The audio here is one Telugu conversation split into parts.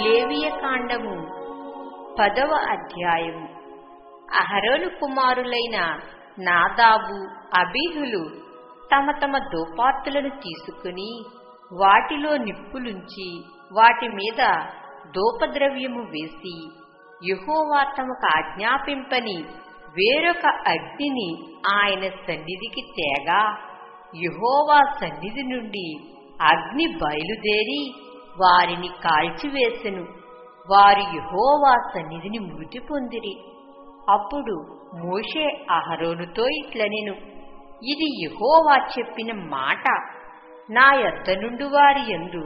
లేవియకాండము 10వ అధ్యాయము. అహరోను కుమారులైన నాదాబు, అబీహులు తమ తమ ధూపార్తులను తీసుకుని వాటిలో నిప్పులుంచి వాటి మీద ధూపద్రవ్యము వేసి యెహోవా తమకు ఆజ్ఞాపింపని వేరొక అగ్నిని ఆయన సన్నిధికి తేగా, యెహోవా సన్నిధి నుండి అగ్ని బయలుదేరి వారిని కాల్చివేసెను. వారు యెహోవా సన్నిధిని మృతి పొందిరి. అప్పుడు మోషే అహరోనుతో ఇట్లనెను, ఇది యెహోవా చెప్పిన మాట. నా యొద్ద నుండి వారి యందు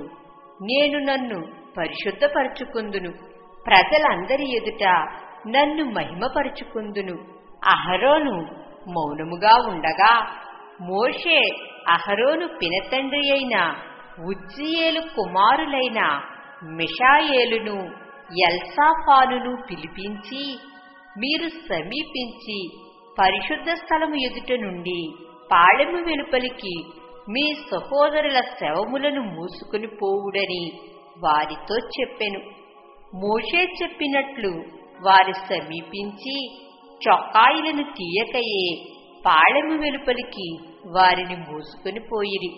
నేను నన్ను పరిశుద్ధపరచుకుందును, ప్రజలందరి ఎదుట నన్ను మహిమపరచుకుందును. అహరోను మౌనముగా ఉండగా మోషే అహరోను పినతండ్రి అయిన ఉజ్జీయేలు కుమారులైన మిషాయేలును ఎల్సాఫానును పిలిపించి, మీరు సమీపించి పరిశుద్ధ స్థలము ఎదుట నుండి పాళెము వెలుపలికి మీ సహోదరుల శవములను మూసుకుని పోవుడని వారితో చెప్పెను. మోషే చెప్పినట్లు వారు సమీపించి చొక్కాయిలను తీయకయే పాళెము వెలుపలికి వారిని మూసుకుని పోయిరి.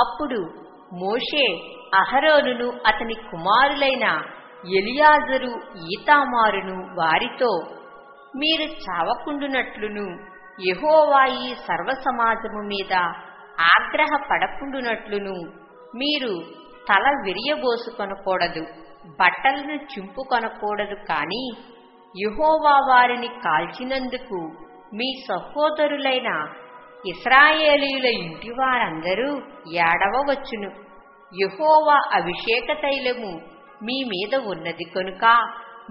అప్పుడు మోషే అహరోనును అతని కుమారులైన ఎలియాజరు, ఈతామారును వారితో, మీరు చావకుండునట్లును యెహోవా ఈ సర్వసమాజము మీద ఆగ్రహపడకుండునట్లును మీరు తల విరియబోసుకొనకూడదు, బట్టలను చింపుకొనకూడదు. కాని యెహోవా వారిని కాల్చినందుకు మీ సహోదరులైన ఇశ్రాయేలీయుల ఇంటివారందరూ ఏడవవచ్చును. యెహోవా అభిషేక తైలము మీ మీద ఉన్నది కనుక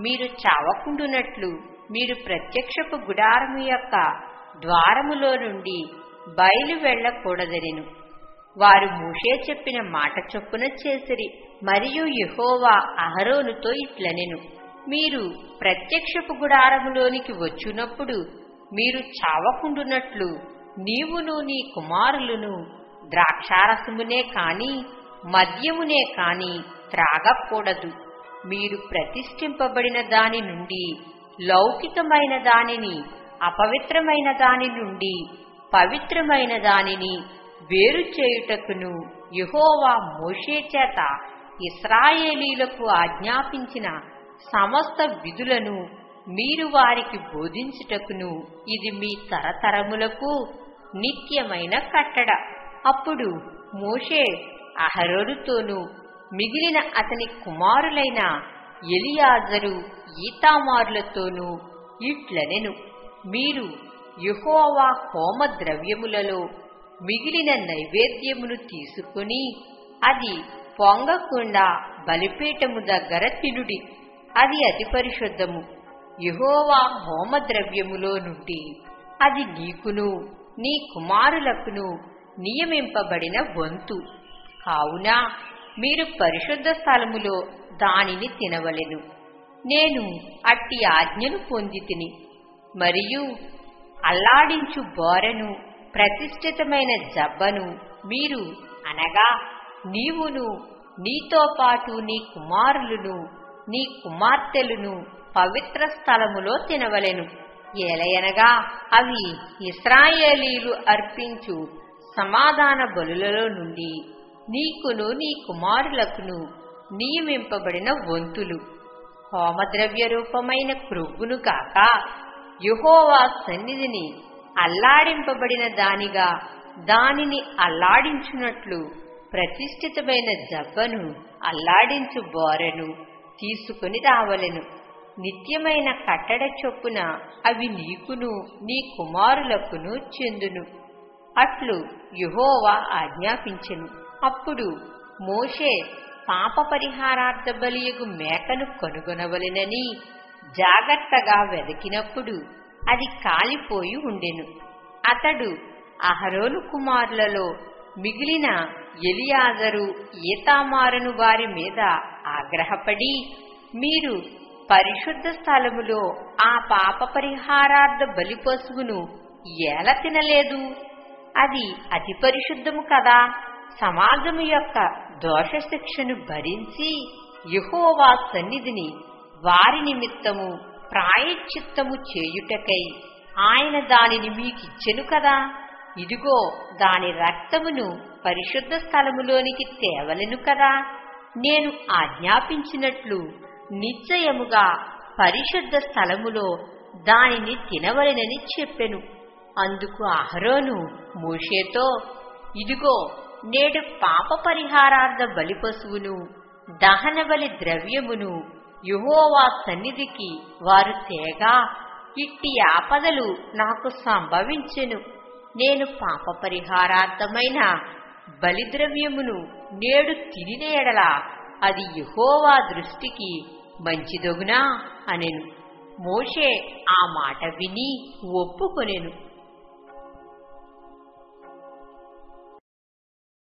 మీరు చావకుండునట్లు మీరు ప్రత్యక్షపు గుడారము యొక్క ద్వారములో నుండి బయలు వెళ్ళకూడదనెను. వారు మోషే చెప్పిన మాట చొప్పున చేసిరి. మరియు యెహోవా అహరోనుతో ఇట్లనెను, మీరు ప్రత్యక్షపు గుడారములోనికి వచ్చునప్పుడు మీరు చావకుండునట్లు నీవును నీ కుమారులను ద్రాక్షారసమునే కాని మద్యమునే కాని త్రాగకూడదు. మీరు ప్రతిష్ఠింపబడిన దాని నుండి లౌకికమైన దానిని, అపవిత్రమైన దాని నుండి పవిత్రమైన దానిని వేరు చేయుటకును యెహోవా మోషే చేత ఇశ్రాయేలీయులకు ఆజ్ఞాపించిన సమస్త విధులను మీరు వారికి బోధించుటకును ఇది మీ తరతరములకు నిత్యమైన కట్టడ. అప్పుడు మోషే అహరోనుతోనూ మిగిలిన అతని కుమారులైన ఎలియాజరు, ఈతామారులతోనూ ఇట్లనెను, మీరు యెహోవా హోమ ద్రవ్యములలో మిగిలిన నైవేద్యమును తీసుకుని అది పొంగకుండా బలిపీఠము దగ్గర తినుడి. అది అతి పరిశుద్ధము. యెహోవా హోమ ద్రవ్యములో నుండి అది నీకును నీ కుమారులకును నియమింపబడిన వంతు. కావున మీరు పరిశుద్ధ స్థలములో దానిని తినవలెను. నేను అట్టి ఆజ్ఞను పొందితిని. మరియు అల్లాడించు బోరెను, ప్రతిష్ఠితమైన జబ్బను మీరు, అనగా నీవును నీతో పాటు నీ కుమారులను నీ కుమార్తెలను పవిత్ర స్థలములో తినవలెను. ఏలయనగా అవి ఇశ్రాయేలీయులు అర్పించు సమాధాన బలులలో నుండి నీకును నీ కుమారులకును నియమింపబడిన వంతులు. హోమద్రవ్య రూపమైన క్రొవ్వును కాక యెహోవా సన్నిధిని అల్లాడింపబడిన దానిగా దానిని అల్లాడించునట్లు ప్రతిష్ఠితమైన జబ్బను, అల్లాడించు బోరెను తీసుకుని రావలెను. నిత్యమైన కట్టడ చొప్పున అవి నీకును నీ కుమారులకును చెందును. అట్లు యెహోవా ఆజ్ఞాపించెను. అప్పుడు మోషే పాప పరిహారార్థ బలియగు మేకను కనుగొనవలెనని జాగ్రత్తగా వెదకినప్పుడు అది కాలిపోయి ఉండెను. అతడు అహరోను కుమారులలో మిగిలిన ఎలియాజరు, ఈతామారును వారి మీద ఆగ్రహపడి, మీరు పరిశుద్ధ స్థలములో ఆ పాప పరిహారార్థ బలి పశువును ఏల తినలేదు? అది అతి పరిశుద్ధము కదా సమాజము యొక్క దోషశిక్షను భరించి యెహోవా సన్నిధిని వారి నిమిత్తము ప్రాయశ్చిత్తము చేయుటకై ఆయన దానిని మీకిచ్చెను కదా. ఇదిగో దాని రక్తమును పరిశుద్ధ స్థలములోనికి తేవలెను కదా. నేను ఆజ్ఞాపించినట్లు నిశ్చయముగా పరిశుద్ధ స్థలములో దానిని తినవలెనని చెప్పెను. అందుకు అహరోను మోషేతో, ఇదిగో నేడు పాప పరిహారార్థ బలిపశువును దహనబలి ద్రవ్యమును యెహోవా సన్నిధికి వారు తేగా ఇట్టి ఆపదలు నాకు సంభవించెను. నేను పాప పరిహారార్థమైన బలిద్రవ్యమును నేడు తినిన ఎడల అది యెహోవా దృష్టికి మంచిదగునా అనెను. మోషే ఆ మాట విని ఒప్పుకొనెను.